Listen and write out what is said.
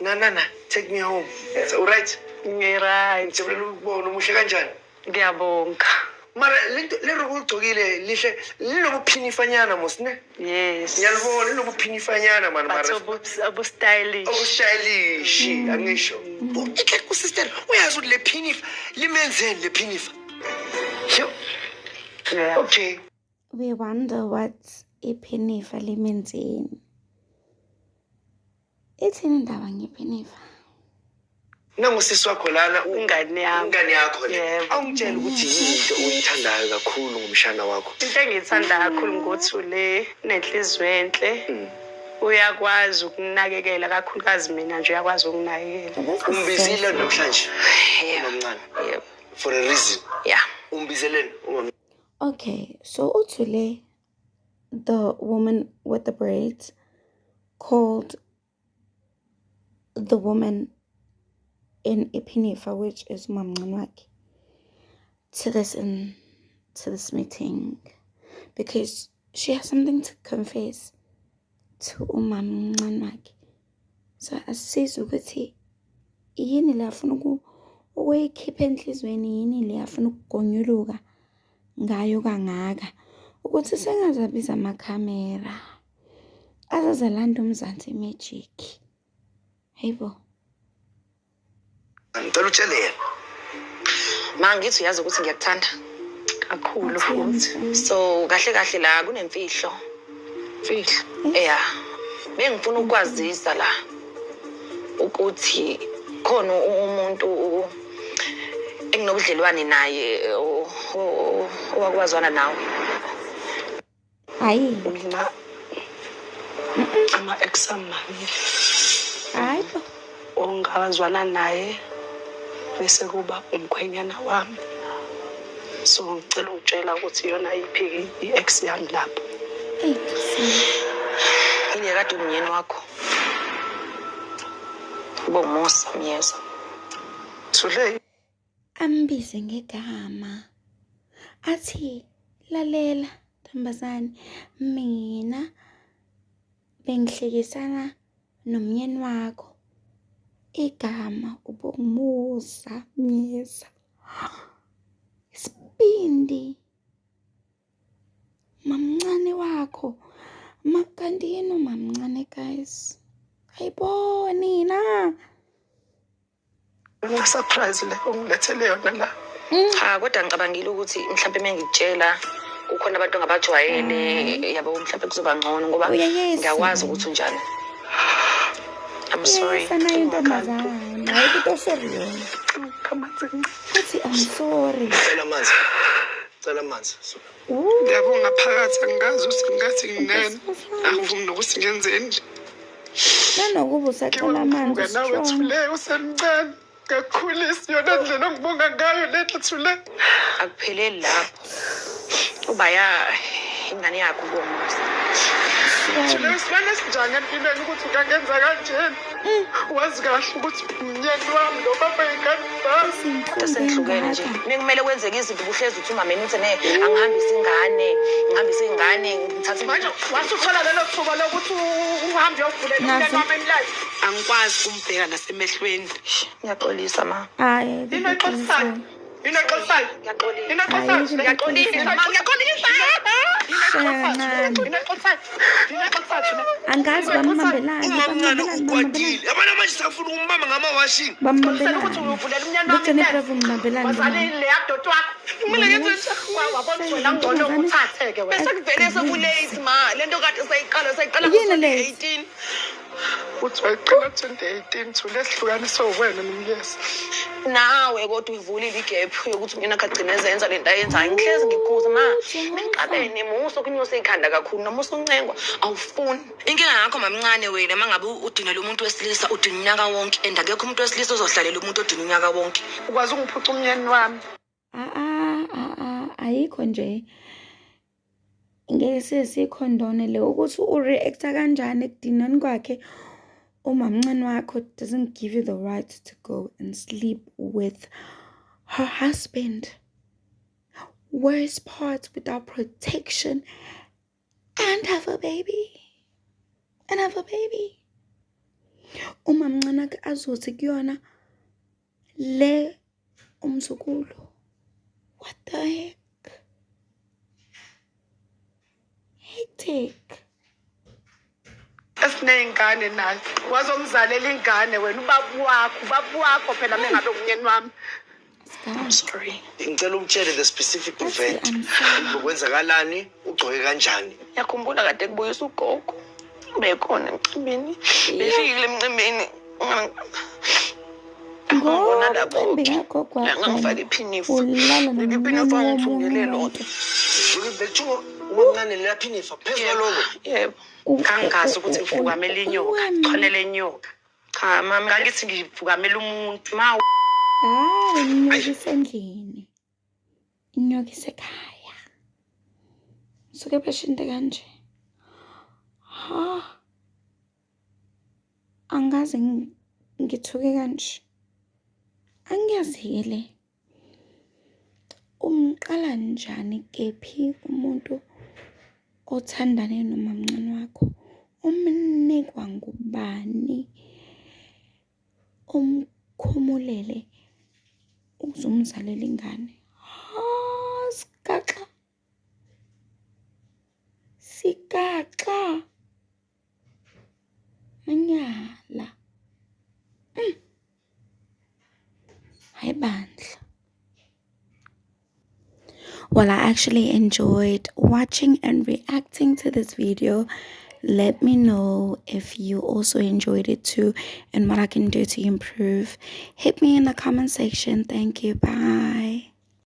Na, take me home. Yes, all right. Right. Ngijabulele ukubona umuhle kanjani? Ngiyabonga. Mara lero ulugcokile lihle linobuphinifa mos ne? Yes. Ngiyalibona linobuphinifa man mara. Abu stylish. Abu stylish angisho. Ike ku sister uyazi ukuthi le phinifa limenzeni le phinifa? Yo. Yeah. Okay. We wonder what iphinifa limenzeni. Ithini indaba ngephinifa? Nangusisi wakho lana Ingane yakho le. Yebo. Awungitshela ukuthi yini into oyithandayo kakhulu ngomshana wakho? Into engiyithanda kakhulu ngothi ule nenhliziyo enhle. Uyakwazi ukunakekela kakhulukazi mina nje uyakwazi ukunakekela. Umbizile namhlanje. Umamncane. Yebo. For a reason. Yeah. Umbizeleni umama. Okay, so Utule, the woman with the braids, called the woman in Ipinifa, which is Mamnanwaki, to this meeting because she has something to confess to Mamnanwaki. So asiza ukuthi yini le afuna ukuyikhipha enhlizweni, yini le afuna ukugonyuluka ngayo kangaka ukuthi sengazabiza amakhamera azazalanda uMzansi Magic. Hayibo. Ngicela utshele yena. Mangithi uyazi ukuthi ngiyakuthanda Kakhulu futhi. so kahle la kunemfihlo yeah bengifuna ukwazisa la ukuthi khona umuntu enginobudlelwane naye owakwazwana nawe. Hayi. Ama-ex amabili. Hayibo. Ongazwana naye bese kuba umkhwenyana wami. So ngicela ukutshela ukuthi yona yiphi i-ex yami lapho. Yini kade umnyeni wakho? Umusa Myeza. Thule. Ambize ngegama. Athi lalela Ntombazane, mina bengihlekisana nomnyeni wakho. Igama ubumusa Myeza. Sibindi. Mamncane wakho. Makanti yini mamncane guys? Ayiboni na. Surprise le ungilethele yona la. Cha kodwa ngicabangile ukuthi mhlawumbe mengikutshela kukhona abantu ngabajwayele yabo mhlawumbe kuzoba ngcono ngoba ngiyakwazi ukuthi unjani. I'm sorry. Sana intombazane. Hayi kuto sorry yona. Uthi I'm sorry. Cela amanzi. Ngiyabonga phakathi angazi ukuthi ngathi nginani. Angivumi nokuthi ngenzeni. Nanokuba usacela amanzi. Nawe Thule usemncane. Kakhulisi yona ndlela ngibonga ngayo lethu Thule. Akupheleli lapho. Ubaya ingane yakho ubomusa. Thule usibona sinjani empilweni ukuthi ukangenza kanjeni. Wazi kahle ukuthi umnyeni wami lo baba ingane zami. Kodwa sengihlukene nje. Kumele kwenzeke izinto ubuhlezi uthi umameni uthi angihambise ingane ngithathe manje wasuthola lelo thuba lokuthi uhambe uyovulela umntwana wami emlayo. Angikwazi kumbheka nasemehlweni. Ngiyaxolisa ma. Hayi. Inoxolisayo. Angazi bamambelana. Umamncane ukwatile. Yabona manje safuna umama ngamawashini. Bamambelana. Ukuthi uyovulela umnyana wami. Bugcine bravo mambelana. Wazali le yadoda wakho. Kumele ngenze wabona ukuthi ngcono ukuthatheke wena. Bese kuvele sekulate ma. Lento kade sayiqala Yini le? 2018. Uthi wayiqala 2018 Thule sihlukaniswe wena nomyezi. Nawe kodwa uvulile igap yokuthi mina kagcina ezenza lento ayenzayo. Ngihlezi ngikhuza ma. Mengixabene muso kunyose ikhanda kakhulu nomuso uncengwa awufuni. Inkinga yakho mamncane wena mangabe udinela umuntu wesilisa udina unyaka wonke and akekho umuntu wesilisa ozohlalela umuntu odina unyaka wonke. Ukwazi ungiphuca umnyeni wami. Ayikho nje. Ngeke sikhondone le ukuthi ureacta kanjani ekudinani kwakhe. Umamncane wakho doesn't give you the right to go and sleep with her husband. Worst part, without protection and have a baby. uma mncane wakhe azothi kuyona le umzukulu. What the heck? Hectic. Esiney'ngane nathi wazomzalela ingane wena ubaba wakho phela mengabe umyeni wami. I'm sorry. Ngicela umtshele the specific That's event. I'm sorry. Kwenzakalani, ugcoke kanjani? Ngiyakhumbula kade kubuyisa ugogo. Bekhona emcimbini. Befikile emcimbini. Ngibona lapho. Emcimbini kagogo wakho Ngangifaka iphinifa. ulala Leli nomnyeni phinifa womunye ngithungele umuntu. lona. Bekuthiwa umncane liyaphinifa phezu kwaloko. Yebo. Kangazi ukuthi ngifukamela inyoka, chonele inyoka. Cha mama. Ngangithi ngifukamela umuntu. Hayi, inyoka isendlini. Inyoka isekhaya. Suke beshinte kanje. Ha. Angazi ngithuke kanje. Angiyazile. Umqala njani kephi umuntu othandane nomamncane wakho? Umnikwa ngubani? Umkhumulele uzumzalela ingane. Ha, sikaxa. Sikaxa. Manyala. Hayi bandla. Well, I actually enjoyed watching and reacting to this video. Let me know if you also enjoyed it too and what I can do to improve. Hit me in the comment section. Thank you. Bye.